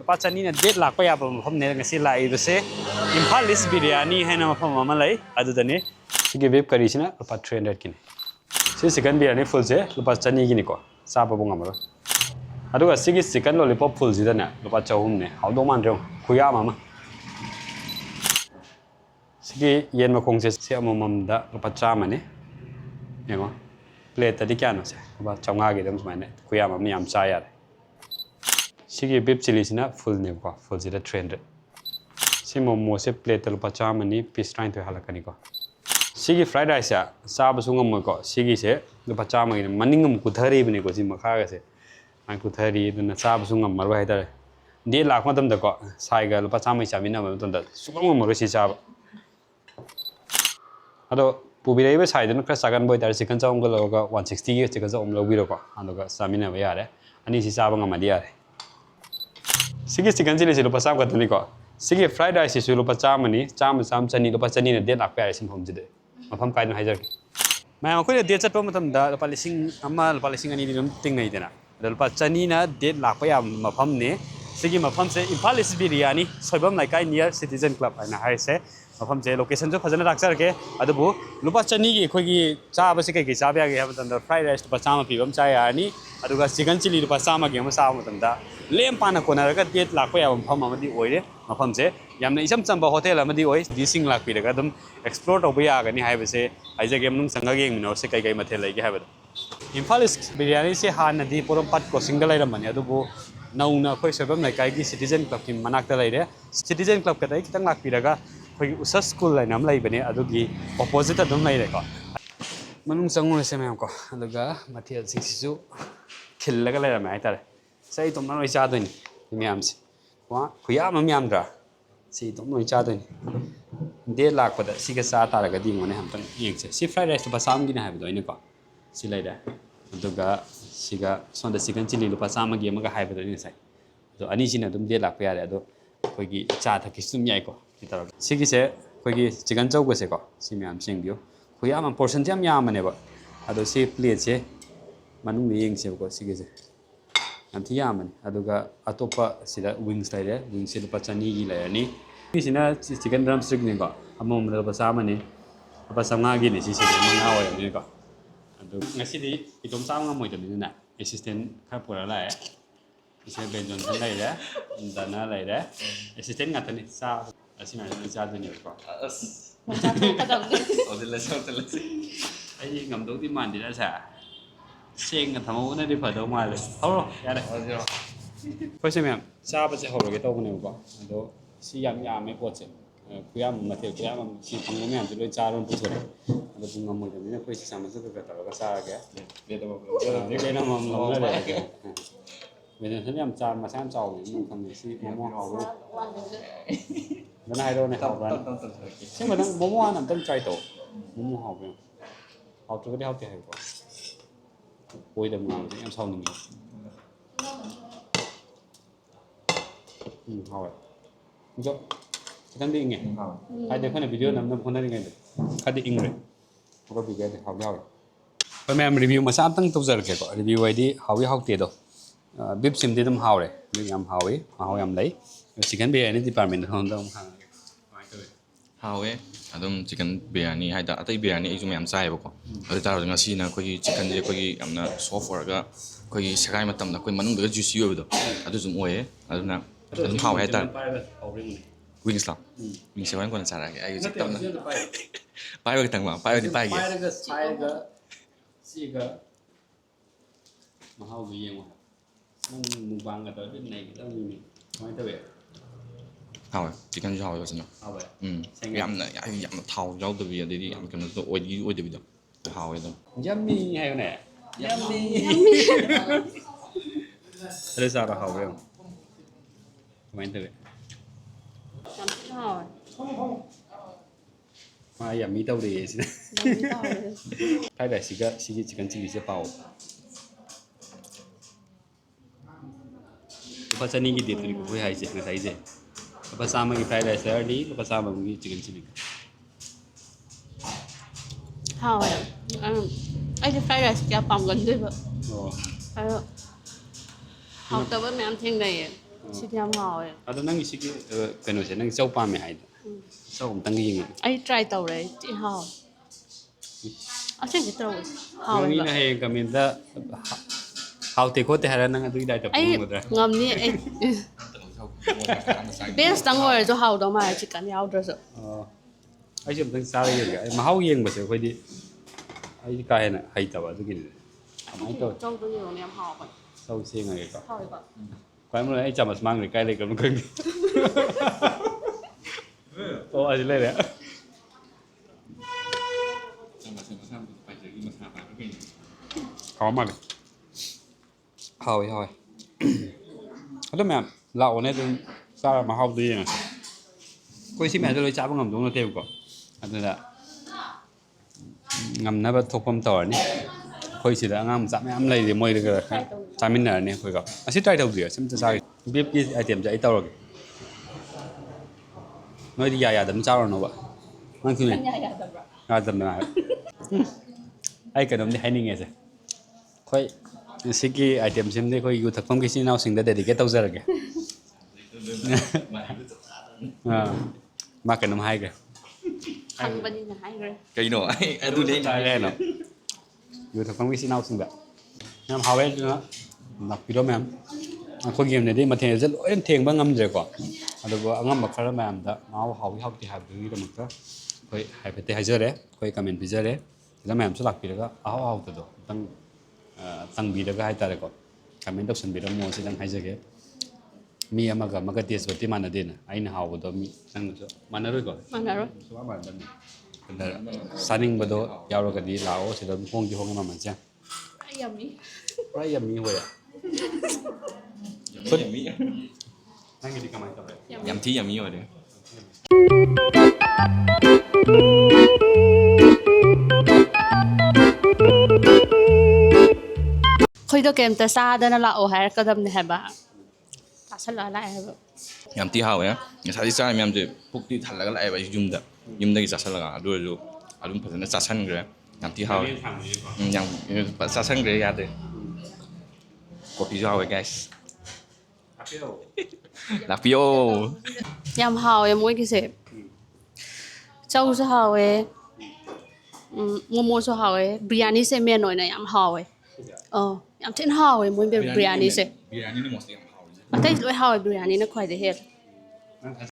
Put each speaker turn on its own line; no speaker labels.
lupa chani na date lakpa ya pa mafam ne ngasi lai do se Imphal East biryani hai na mafam ama lai adu dane sigi beef curry sina lupa 300 kini si chicken biryani full se lupa chani gini ko sa pa bunga maro adu ga sigi chicken lollipop full sida na lupa chahum ne hau do man rong khuya mama sigi yen ma khong se se amam da lupa chama ne yengo plate tadi kya no se lupa chawnga gi dam smaine khuya ma miyam cha ya sigi beef chili sina full ne ko full sida 300 si momo se plate lupa chama ni piece trying to halakani ko sigi fried rice ya sab sungam mo ko sigi se lupa chama gi maningam kuthari bne ko si makha ga se ai kuthari duna sab sungam mar ba haidare de lakh matam da ko sai ga lupa chama chamina ma ton da sungam mo si chaba ado pubirai ba sai dun kra sagan boy dar chicken chawm ga loga 160 gi chicken chawm lo biro ko ando ga samina ba yare ani si chaba ngam ma yare sigi chicken chili se lupa cham ga tani ko sigi fried rice se lupa cham ni cham chani lupa chani na de lakh pa yare sim hom jide mafam kai no haijar ma ko de chat pa matam da lupa lising amma lupa lising ani dum ting nei dena lupa chani na de lakh pa ya mafam ne sigi mafam se Imphal East biryani soibam lai kai near citizen club ana hai se mafam je location jo phajana rakchar ke adubu lupa chani gi khoi gi cha ba se kai cha ba ge ha matam da fried rice lupa chama pi bam cha ya ni aduga chicken chili lupa chama ge ma sa matam da lem pana kona raga det lakh pa ya mafam amadi oire mafam je yamna isam chamba hotel amadi oi dising lakh pi raga dum explore to ba ya ga ni hai ba se ai je game nung sanga ge minor se kai kai mathel lai ge ha ba Imphal East biryani se han nadi porom pat ko single lai ramani adubu nauna khoi soibam lai kai gi citizen club ki manak ta lai re citizen club ka dai kitang lakh pi raga khoi usa school lai nam lai bane adugi opposite adum lai re ko manung sangu se me ko aduga mathel sing sisu khil laga lai ramai tare sai tom noi cha doi ni miam se wa khuya ma miam dra si tom noi cha doi ni de lakh pa da si ga sa ta raga ding ngone ham tan yek se si fried rice pa sam gi na ha ba doi ni ko si lai da aduga siga sonda chicken chili lupa sama gi ma ga hai ba doi ni sai do ani sina dum de lakh pa yare ado khoi gi cha tha ki sum yai ko kitara sigi se khoi gi chicken chow ga se ko si miam sing bio khuya ma portion jam ya ma ne ba ado si plate se manung ni yeng se ko sigi se am thi ya ma ne aduga atopa sida wings lai re wings se lupa chani gi lai ani sina chicken drumstick ni ko amom lupa sama ni lupa sanga gi ni si si ma nga wa ni ko ado ngasi di itom sama ngamoi ta ni na assistant kha pura la ise benjon san lai re dana lai re assistant ngata ni sa asima ni sa de ni ko
Macam tu kadang ni.
odela ai ngam do di man di da sa seng ga thamo na di fa do ma le hau ya de ko se mem sa ba se hau ro ge to ne ko ado si yam ya me po che kuyam ma the kuyam si phang mo mem loi cha ron pu thore ado bung ngam mo de ne ko si sa ma se ka ta ga sa ga le to le na mom lo la de ke bây giờ thấy em cha mà xem trầu thì thằng si momo hào luôn bên này đâu này hào vẫn chứ mà đang momo nằm trong trái tổ momo hào vậy hào cho cái đeo tiền của ôi đầm nào thì em sau mình hào vậy chứ cái đi nghe ai được cái này video nằm không nói nghe được cái đi in rồi có bị cái hào đeo rồi hôm nay em review mà sao tăng tốc giờ cái có review ấy đi hào với hào tiền đâu beef sim di dum haw re beef yam haw e haw yam lai chicken biryani department hon dum ha
haw e adum chicken biryani haida atai biryani ai jum yam chai ba ko adu tar nga si na ko gi chicken je ko gi amna soft or ga ko gi sagai matam na ko manung da juicy yo do adu jum oe adu na adum haw he tar wings la wings se wan ko na sara ai ju tam na pai ba tang ma pai di pai ge
pai ga si ga ma haw gi yeng wa mung bang ga tới bên này cái đó như nói tới vậy
haw chicken ju haw yo sin
haw vậy
yam na yam na thau jau de bi de yam kan do oi de bi do haw e do
yummy hay nè yummy thế sao là haw vậy nói tới vậy
Làm sao rồi?
mà yummy đâu đi xin
Làm sao rồi?
phải để xí cái chicken chili sẽ bao lupa chani gi date ko hai je na sai je lupa sama gi fried rice early lupa sama gi chicken chili
Hào rồi. Ai đi fried rice cho phòng gần đi vợ.
oh
Phải rồi. Học tập với mẹ ăn thiên này. 진짜 하와요.
아도 낭이 시기 그노세 낭 쩌밤에 하이다 쩌음 당기
아이 트라이 떠래. 찌 하와. 아 진짜 떠래. 하와요.
여기는 해 가면다 하우테 코테 하라는 거 두이 다이다
아이
보는 거다
ngầm đi. 베스트 한 거에서 하우도 말 치간 야우더서.
ai chụp tăng sao vậy mà háo yên mà sẽ quay đi ai cái này hay tao cái gì không ai tôi
trong tôi nhiều niềm hò vậy.
sau xe này có
Thôi vậy.
quay mới ai chậm mà mang người cái này cầm cưng ô ai lên đấy khó mà thôi thôi đó mẹ lẩu này tôi sao mà hao đi này quay xin mẹ tôi lấy cháo bằng ngầm đúng là tiêu của anh là ngầm nó bắt thuộc phẩm tỏi này khơi chỉ là ngầm giảm em lấy thì mới được rồi chả mình nở này khơi gọi à xích trai đầu rửa xem sao biết cái ai tiệm chạy tàu rồi nói đi dài đấm sao rồi nó vậy mang thứ này đấm nào ai cần đấm đi hay ninh nghe rồi khơi xích cái ai tiệm xem đi khơi yêu thực phẩm cái gì nào sinh để cái tàu ra rồi kìa mà cái nấm hay kìa
Thằng bên như hai rồi.
cái nó ai tôi đến
sai đây nóอยู่ทางฝั่งวิสินาซึ่งแบบน้ำหาวเองนะนักพิโรแมมคนเยี่ยมเนี่ยได้มาเทจะเอ็นเทียงบ้างงำเจอกว่าแล้วก็งำแบบคาราแมมแต่มาหาวที่หาวที่หายไปที่มันก็เคยหายไปที่หายเจอเลยเคยกำเนิดไปเจอเลยแล้วแมมสลักปีแล้วก็หาวตัวตั้งบีแล้วก็ให้ตาเลยก่อนกำเนิดต้องสันบีแล้วมัวสิตั้งหายเจอเลยมีอะไรมันก็เตี้ยสุดที่มันนั่นเองไอ้หาวตัวมีตั้งมันนั่นด้วยก่อน
Mana rồi?
สว่ามันbenar saning bedo yauro ka di lao se don hong ji hong ma man cha
Ayam đi.
rai yam mi ho ya
yam mi
nang di kamai ta
yam thi yam mi rồi đấy
Khơi tôi kèm tờ xa đó là ổ hải cơ đâm này bà. Ta sẽ lại hả?
yam thi hao ya ngasa sa yam je pukti thalaga la ba yumda gi chasalaga adu alum phasana chasan gre yam thi hao yam chasan gre ya de copy jo guys lapio
Yam hào em muốn cái gì? Châu số hào ấy. Momo số hào ấy. Biryani sẽ miền nổi này yam hào ấy. Yam trên hào ấy muốn biryani sẽ.
biryani ni mostly yam hao
Mà thấy lối hào ấy biryani nó khoai để hết.